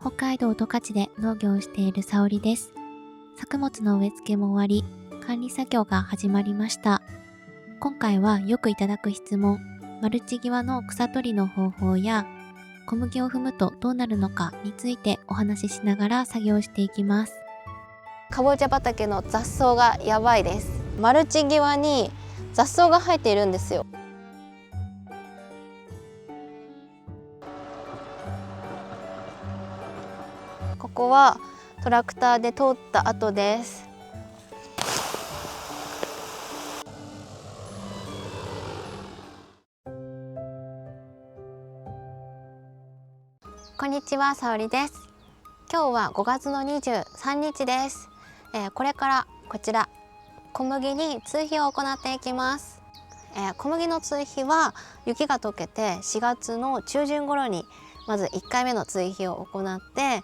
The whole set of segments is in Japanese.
北海道十勝で農業をしている沙織です。作物の植え付けも終わり、管理作業が始まりました。今回はよくいただく質問、マルチ際の草取りの方法や、小麦を踏むとどうなるのかについてお話ししながら作業していきます。かぼちゃ畑の雑草がやばいです。マルチ際に雑草が生えているんですよ。ここはトラクターで通った後です。こんにちは、さおりです。今日は5月の23日です。これからこちら小麦に追肥を行っていきます。小麦の追肥は雪が溶けて4月の中旬頃にまず1回目の追肥を行って、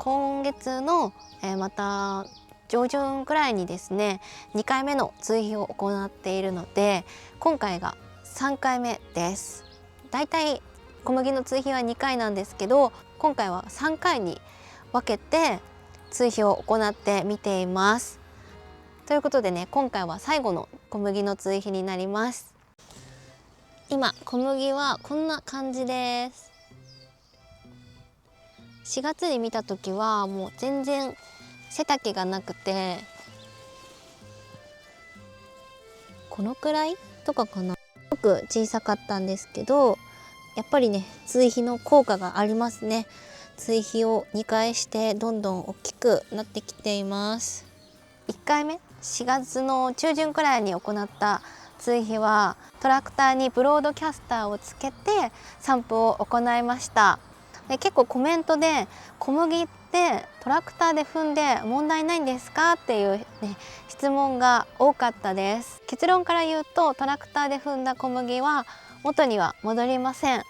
今月の、また上旬くらいにですね2回目の追肥を行っているので、今回が3回目です。だいたい小麦の追肥は2回なんですけど、今回は3回に分けて追肥を行ってみています。ということでね、今回は最後の小麦の追肥になります。今小麦はこんな感じです。4月に見た時はもう全然背丈がなくて、このくらいとかかな、すごく小さかったんですけど、やっぱりね追肥の効果がありますね。追肥を2回してどんどん大きくなってきています。1回目4月の中旬くらいに行った追肥はトラクターにブロードキャスターをつけて散布を行いました。で、結構コメントで小麦ってトラクターで踏んで問題ないんですかっていう、ね、質問が多かったです。結論から言うと、トラクターで踏んだ小麦は元には戻りません。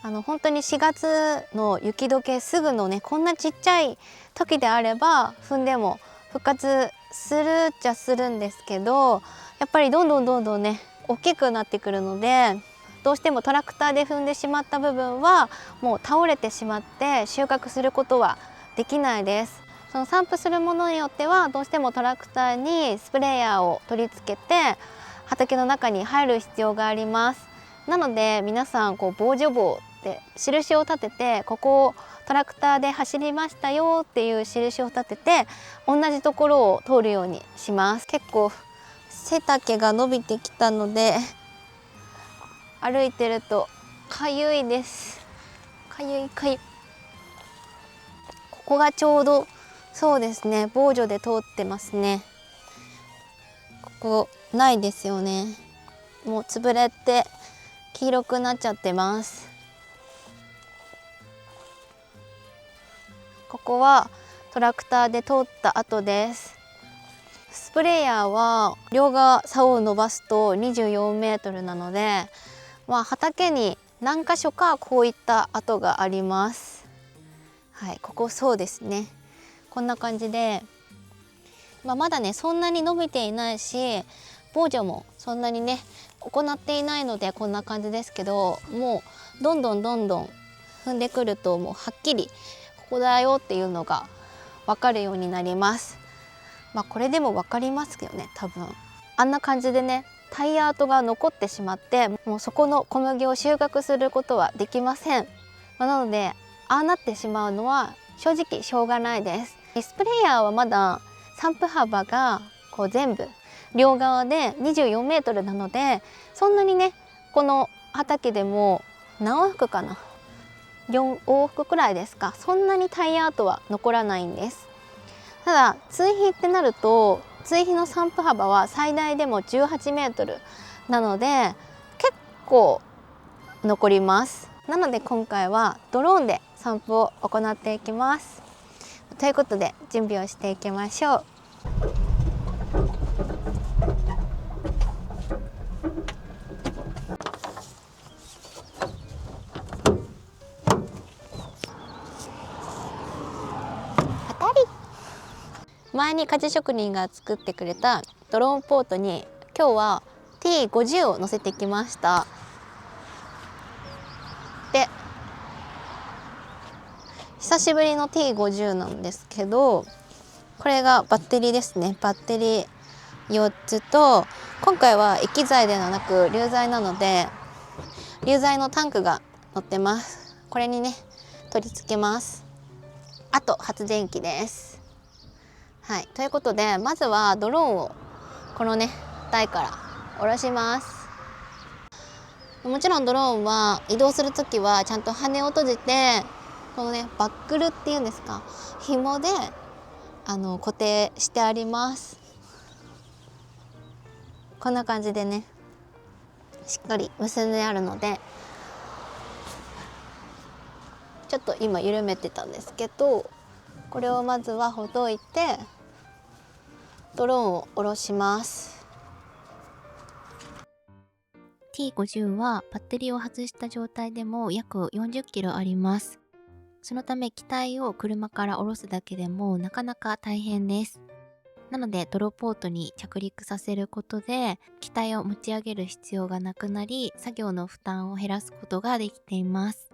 本当に4月の雪解けすぐのね、こんなちっちゃい時であれば踏んでも復活するっちゃするんですけど、やっぱりどんどんね大きくなってくるので、どうしてもトラクターで踏んでしまった部分はもう倒れてしまって収穫することはできないです。その散布するものによってはどうしてもトラクターにスプレーヤーを取り付けて畑の中に入る必要があります。なので皆さん防除棒で印を立てて、ここをトラクターで走りましたよっていう印を立てて同じところを通るようにします。結構背丈が伸びてきたので歩いてるとかゆいです。かゆい。ここがちょうどそうですね、防除で通ってますね。ここないですよね。もう潰れて黄色くなっちゃってます。ここはトラクターで通った後です。スプレーヤーは両側竿を伸ばすと24メートルなので、畑に何箇所かこういった跡があります。はい、ここそうですね。こんな感じで、まだねそんなに伸びていないし、防除もそんなにね行っていないのでこんな感じですけど、もうどんどん踏んでくるともうはっきりここだよっていうのが分かるようになります。これでも分かりますよね、多分。あんな感じでねタイヤ跡が残ってしまって、もうそこの小麦を収穫することはできません。なのでああなってしまうのは正直しょうがないです。スプレーヤーはまだ散布幅が全部両側で24メートルなので、そんなにねこの畑でも何往復かな、4往復くらいですか、そんなにタイヤ跡は残らないんです。ただ追肥ってなると、追肥の散布幅は最大でも18メートルなので結構残ります。なので今回はドローンで散布を行っていきます。ということで準備をしていきましょう。前に鍛冶職人が作ってくれたドローンポートに今日は T50 を乗せてきました。で、久しぶりの T50 なんですけど、これがバッテリーですね。バッテリー4つと、今回は液剤ではなく流剤なので流剤のタンクが載ってます。これにね取り付けます。あと発電機です。はい、ということでまずはドローンをこのね台から下ろします。もちろんドローンは移動する時はちゃんと羽を閉じて、このねバックルっていうんですか、紐で固定してあります。こんな感じでねしっかり結んであるので、ちょっと今緩めてたんですけど、これをまずはほどいてドローンを下ろします。 T50 はバッテリーを外した状態でも約40キロあります。そのため機体を車から下ろすだけでもなかなか大変です。なのでドローポートに着陸させることで機体を持ち上げる必要がなくなり、作業の負担を減らすことができています。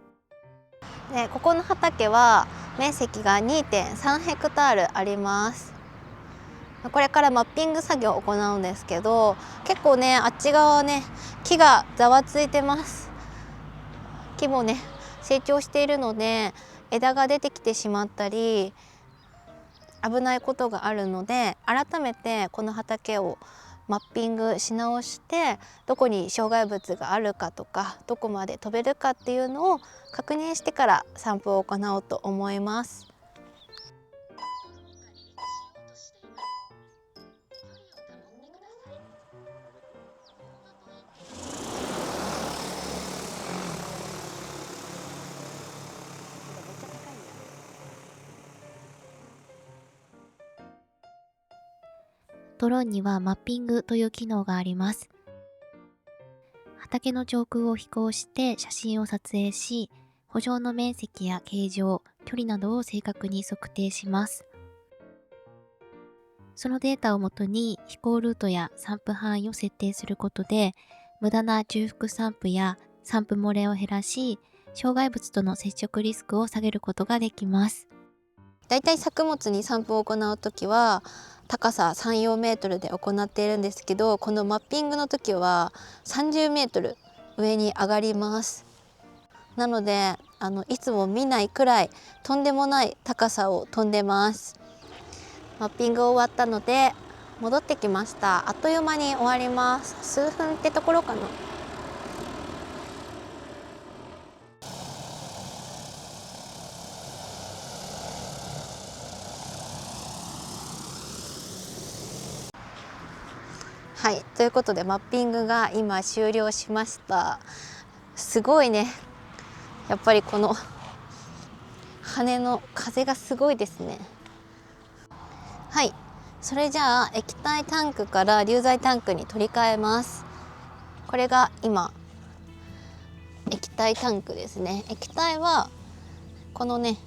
でここの畑は面積が 2.3 ヘクタールあります。これからマッピング作業を行うんですけど、結構ねあっち側はね木がざわついてます。木もね成長しているので枝が出てきてしまったり危ないことがあるので、改めてこの畑をマッピングし直して、どこに障害物があるかとかどこまで飛べるかっていうのを確認してから散布を行おうと思います。ドローンにはマッピングという機能があります。畑の上空を飛行して写真を撮影し、圃場の面積や形状、距離などを正確に測定します。そのデータをもとに飛行ルートや散布範囲を設定することで、無駄な重複散布や散布漏れを減らし、障害物との接触リスクを下げることができます。だいたい作物に散布を行うときは高さ3、4メートルで行っているんですけど、このマッピングの時は30メートル上に上がります。なのでいつも見ないくらいとんでもない高さを飛んでます。マッピング終わったので戻ってきました。あっという間に終わります。数分ってところかな。はい、ということでマッピングが今終了しました。すごいね、やっぱりこの羽の風がすごいですね。はい、それじゃあ液体タンクから流剤タンクに取り替えます。これが今液体タンクですね。液体はこのね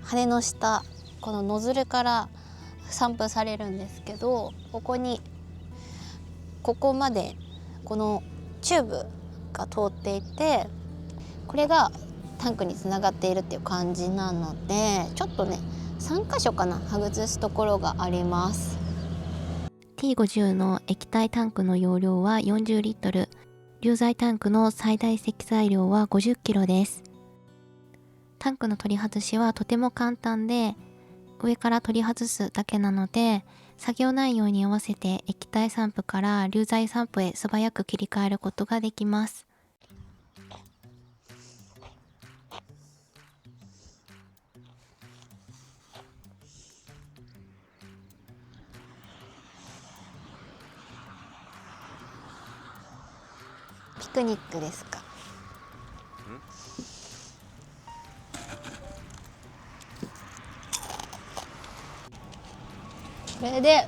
羽の下、このノズルから散布されるんですけど、ここまでこのチューブが通っていて、これがタンクにつながっているっていう感じなので、ちょっとね3箇所かな外すところがあります。 T50 の液体タンクの容量は40リットル、流剤タンクの最大積載量は50キロです。タンクの取り外しはとても簡単で、上から取り外すだけなので、作業内容に合わせて液体散布から流剤散布へ素早く切り替えることができます。ピクニックですか。これで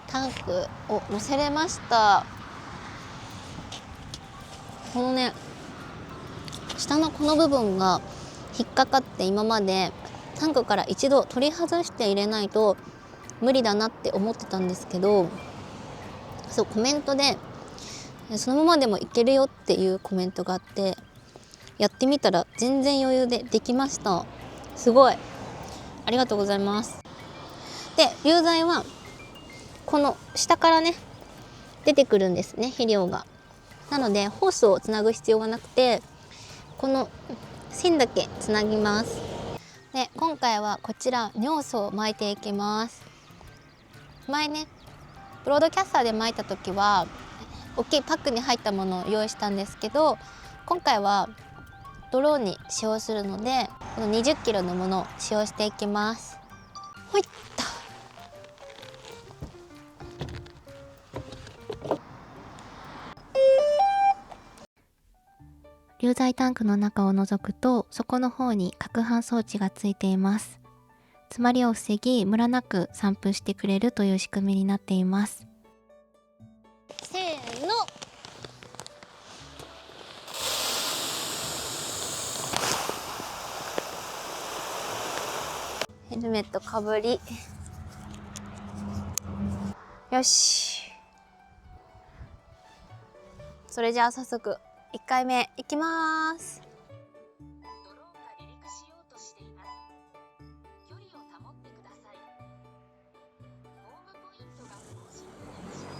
タンクを乗せれました。このね下のこの部分が引っかかって、今までタンクから一度取り外して入れないと無理だなって思ってたんですけど、そうコメントでそのままでもいけるよっていうコメントがあって、やってみたら全然余裕でできました。すごい、ありがとうございます。で、流材はこの下からね出てくるんですね、肥料が。なのでホースをつなぐ必要がなくて、この線だけつなぎます。で、今回はこちら尿素を巻いていきます。前ねブロードキャスターで巻いた時は大きいパックに入ったものを用意したんですけど、今回はドローンに使用するので、この20キロのものを使用していきます。ほいっと。流材タンクの中を覗くと、底の方に攪拌装置がついています。詰まりを防ぎ、ムラなく散布してくれるという仕組みになっています。せーの。ヘルメットかぶり、よし。それじゃあ早速1回目いきます。ドローンが離陸しようとしています。距離を保ってください。防護ポイントが更新されました。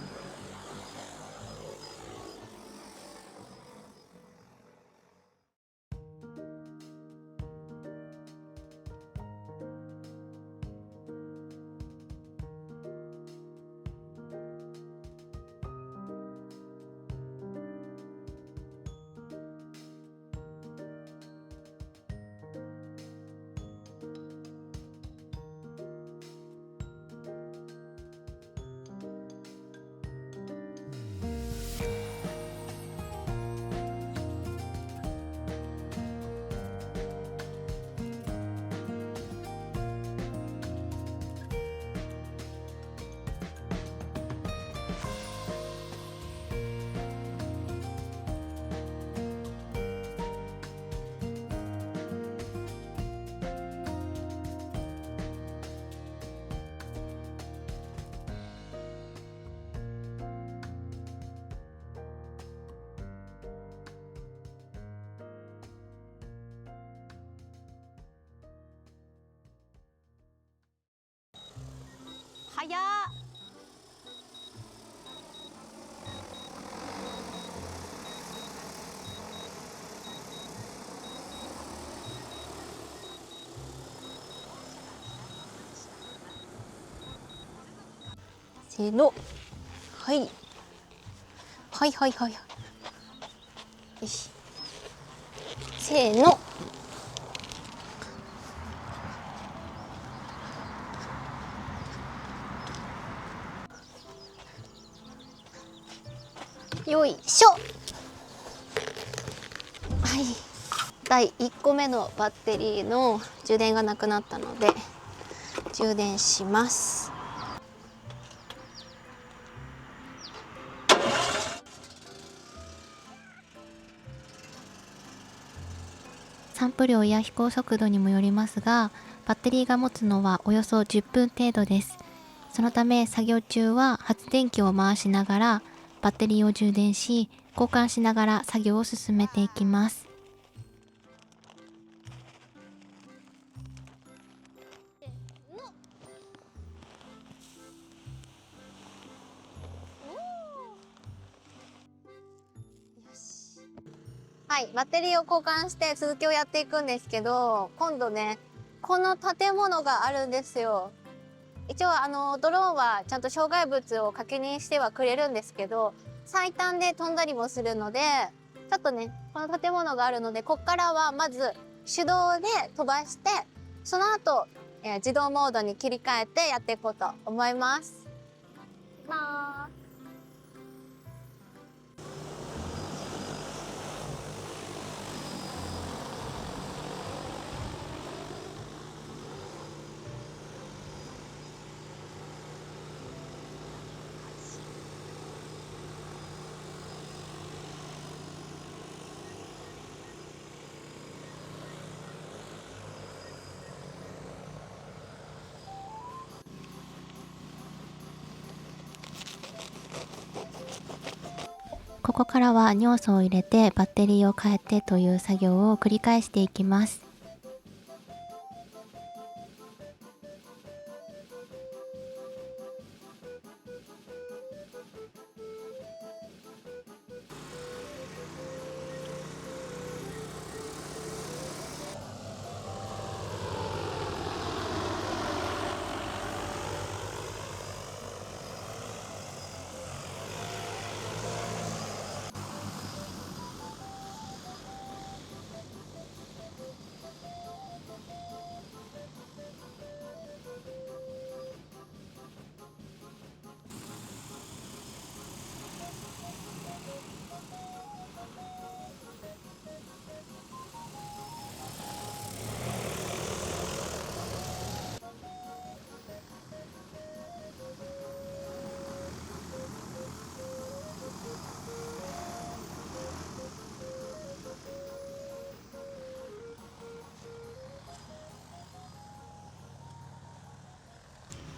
早っ。せーの。はい。はいはいはい。よし。せーの。よいしょ。はい。第1個目のバッテリーの充電がなくなったので充電します。散布量や飛行速度にもよりますが、バッテリーが持つのはおよそ10分程度です。そのため作業中は発電機を回しながらバッテリーを充電し、交換しながら作業を進めていきます。はい、バッテリーを交換して続きをやっていくんですけど、今度ねこの建物があるんですよ。一応ドローンはちゃんと障害物を確認してはくれるんですけど、最短で飛んだりもするので、ちょっとねこの建物があるので、こっからはまず手動で飛ばして、その後、自動モードに切り替えてやっていこうと思います。ここからは尿素を入れてバッテリーを変えてという作業を繰り返していきます。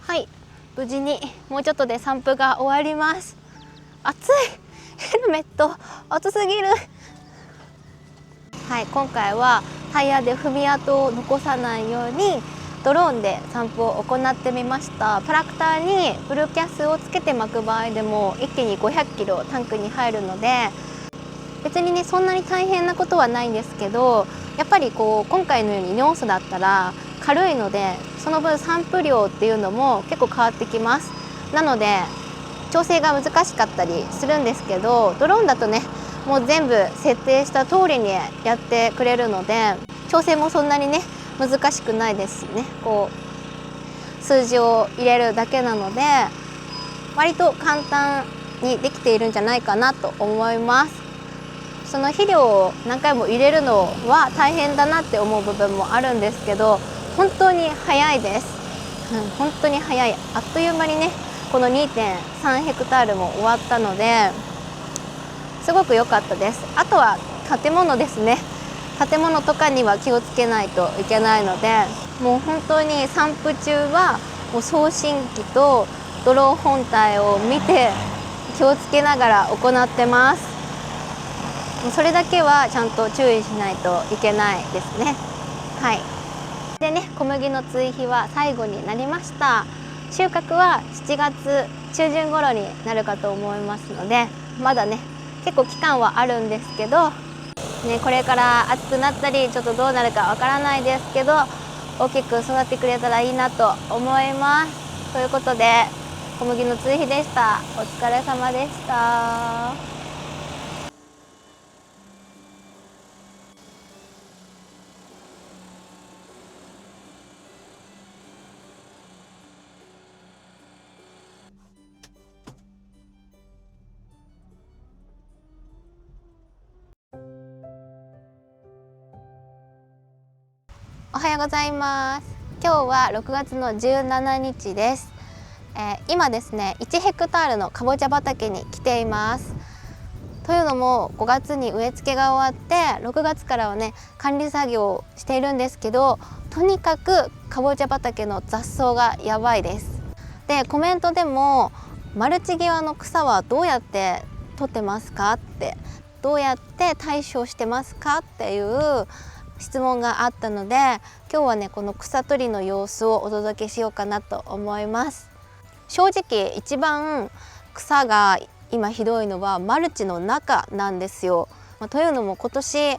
はい、無事にもうちょっとで散布が終わります。暑い、ヘルメット暑すぎる。はい、今回はタイヤで踏み跡を残さないようにドローンで散布を行ってみました。トラクターにフルキャスをつけて巻く場合でも一気に500キロタンクに入るので、別にねそんなに大変なことはないんですけど、やっぱりこう今回のように尿素だったら軽いので、その分散布量っていうのも結構変わってきます。なので調整が難しかったりするんですけど、ドローンだとねもう全部設定した通りにやってくれるので、調整もそんなにね難しくないですしね、こう数字を入れるだけなので割と簡単にできているんじゃないかなと思います。その肥料を何回も入れるのは大変だなって思う部分もあるんですけど、本当に早いです。本当に早い。あっという間にねこの 2.3 ヘクタールも終わったのですごく良かったです。あとは建物ですね。建物とかには気をつけないといけないので、もう本当に散布中はもう送信機とドローン本体を見て気をつけながら行ってます。もうそれだけはちゃんと注意しないといけないですね。はい。でね、小麦の追肥は最後になりました。収穫は7月中旬頃になるかと思いますので、まだね結構期間はあるんですけど、ね、これから暑くなったりちょっとどうなるかわからないですけど、大きく育ってくれたらいいなと思います。ということで小麦の追肥でした。お疲れ様でした。おはようございます。今日は6月の17日です。今ですね1ヘクタールのかぼちゃ畑に来ています。というのも5月に植え付けが終わって6月からはね管理作業をしているんですけど、とにかくかぼちゃ畑の雑草がやばいです。でコメントでもマルチ際の草はどうやって取ってますかって、どうやって対処してますかっていう質問があったので、今日はねこの草取りの様子をお届けしようかなと思います。正直一番草が今ひどいのはマルチの中なんですよ。というのも今年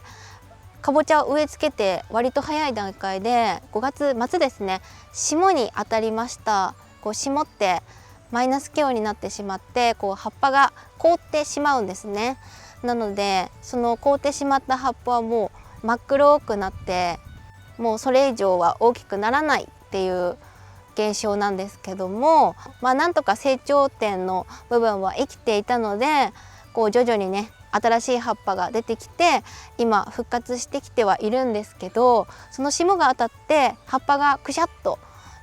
かぼちゃを植え付けて割と早い段階で5月末ですね、霜に当たりました。こう霜ってマイナス気温になってしまって、こう葉っぱが凍ってしまうんですね。なのでその凍ってしまった葉っぱはもう真っ黒くなって、もうそれ以上は大きくならないっていう現象なんですけども、なんとか成長点の部分は生きていたので、こう徐々にね新しい葉っぱが出てきて今復活してきてはいるんですけど、その霜が当たって葉っぱがくしゃっと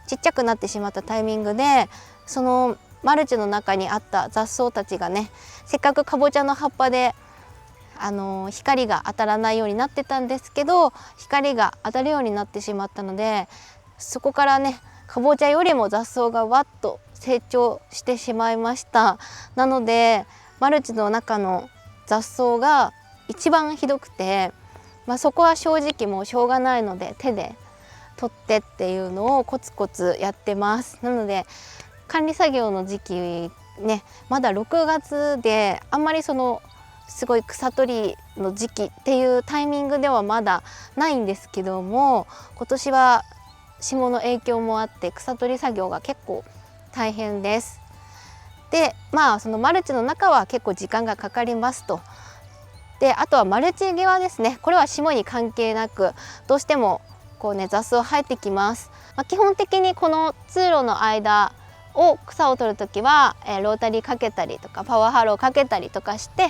ちっちゃくなってしまったタイミングで、そのマルチの中にあった雑草たちがね、せっかくかぼちゃの葉っぱで光が当たらないようになってたんですけど、光が当たるようになってしまったので、そこからねかぼちゃよりも雑草がわっと成長してしまいました。なのでマルチの中の雑草が一番ひどくて、そこは正直もうしょうがないので手で取ってっていうのをコツコツやってます。なので管理作業の時期ね、まだ6月であんまりすごい草取りの時期っていうタイミングではまだないんですけども、今年は霜の影響もあって草取り作業が結構大変です。でそのマルチの中は結構時間がかかりますと。であとはマルチ際ですね。これは霜に関係なくどうしても雑草生えてきます。基本的にこの通路の間を草を取るときは、ロータリーかけたりとかパワーハローかけたりとかして、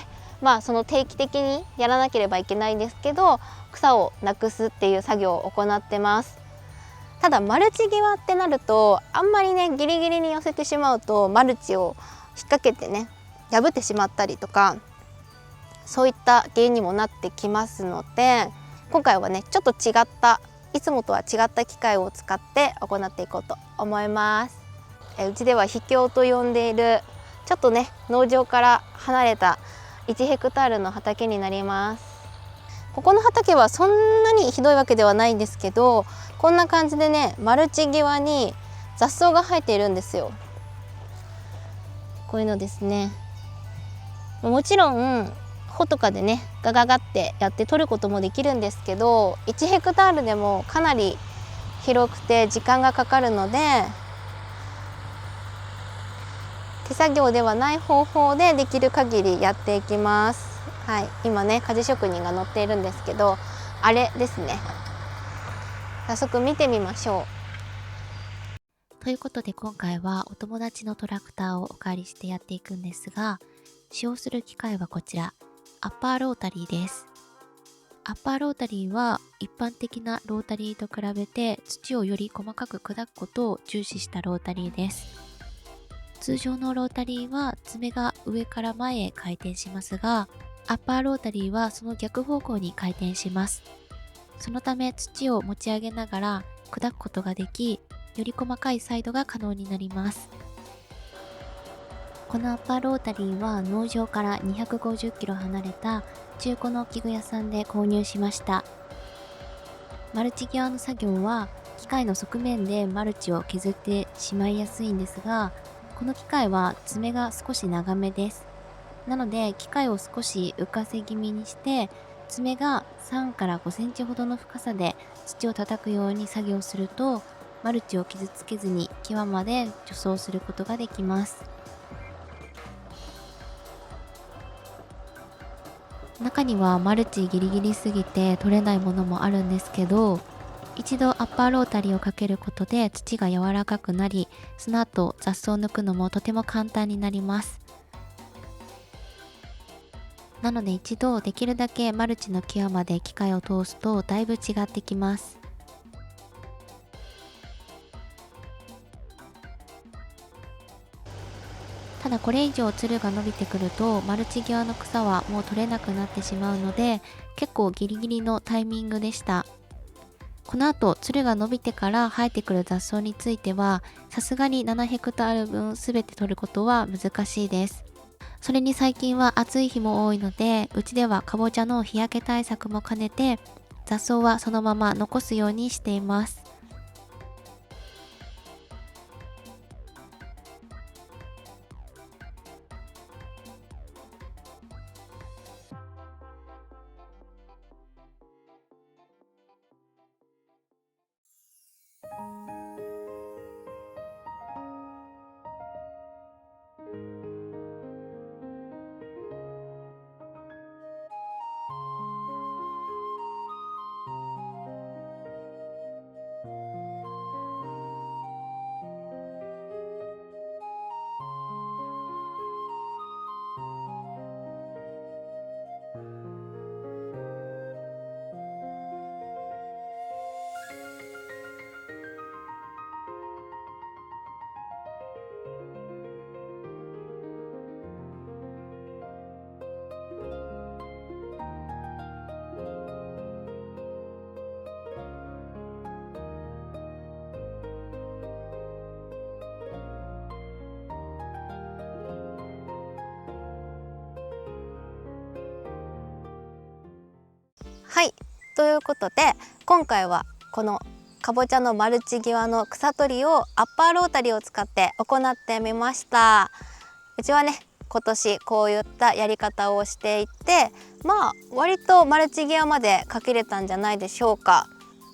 定期的にやらなければいけないんですけど、草をなくすっていう作業を行ってます。ただマルチ際ってなるとあんまりねギリギリに寄せてしまうとマルチを引っ掛けてね破ってしまったりとか、そういった原因にもなってきますので、今回はねちょっと違ったいつもとは違った機械を使って行っていこうと思います。うちでは秘境と呼んでいるちょっとね農場から離れた1ヘクタールの畑になります。ここの畑はそんなにひどいわけではないんですけど、こんな感じでねマルチ際に雑草が生えているんですよ。こういうのですね。もちろん穂とかでねガガガってやって取ることもできるんですけど、1ヘクタールでもかなり広くて時間がかかるので、手作業ではない方法でできる限りやっていきます。はい、今ね鍛冶職人が乗っているんですけど、あれですね。早速見てみましょう。ということで今回はお友達のトラクターをお借りしてやっていくんですが、使用する機械はこちら、アッパーロータリーです。アッパーロータリーは一般的なロータリーと比べて土をより細かく砕くことを重視したロータリーです。通常のロータリーは爪が上から前へ回転しますが、アッパーロータリーはその逆方向に回転します。そのため土を持ち上げながら砕くことができ、より細かいサイドが可能になります。このアッパーロータリーは農場から250キロ離れた中古の器具屋さんで購入しました。マルチ際の作業は機械の側面でマルチを削ってしまいやすいんですが、この機械は爪が少し長めです。なので機械を少し浮かせ気味にして爪が3から5センチほどの深さで土を叩くように作業すると、マルチを傷つけずに際まで除草することができます。中にはマルチギリギリすぎて取れないものもあるんですけど、一度アッパーロータリーをかけることで土が柔らかくなり、その後雑草を抜くのもとても簡単になります。なので一度できるだけマルチの際まで機械を通すとだいぶ違ってきます。ただこれ以上つるが伸びてくるとマルチ際の草はもう取れなくなってしまうので、結構ギリギリのタイミングでした。この後つるが伸びてから生えてくる雑草についてはさすがに7ヘクタール分すべて取ることは難しいです。それに最近は暑い日も多いので、うちではかぼちゃの日焼け対策も兼ねて雑草はそのまま残すようにしています。ということで今回はこのかぼちゃのマルチ際の草取りをアッパーロータリーを使って行ってみました。うちはね今年こういったやり方をしていて、割とマルチ際までかけれたんじゃないでしょうか。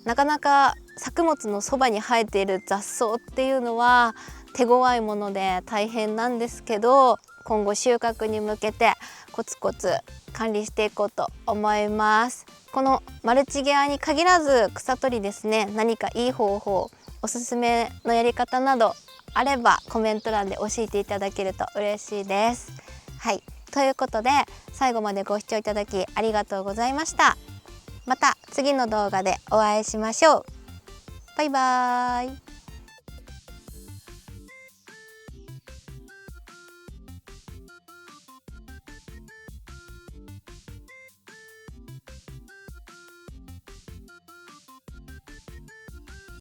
なかなか作物のそばに生えている雑草っていうのは手強いもので大変なんですけど、今後収穫に向けてコツコツ管理していこうと思います。このマルチ際に限らず草取りですね、何かいい方法、おすすめのやり方などあればコメント欄で教えていただけると嬉しいです。はい、ということで最後までご視聴いただきありがとうございました。また次の動画でお会いしましょう。バイバーイ。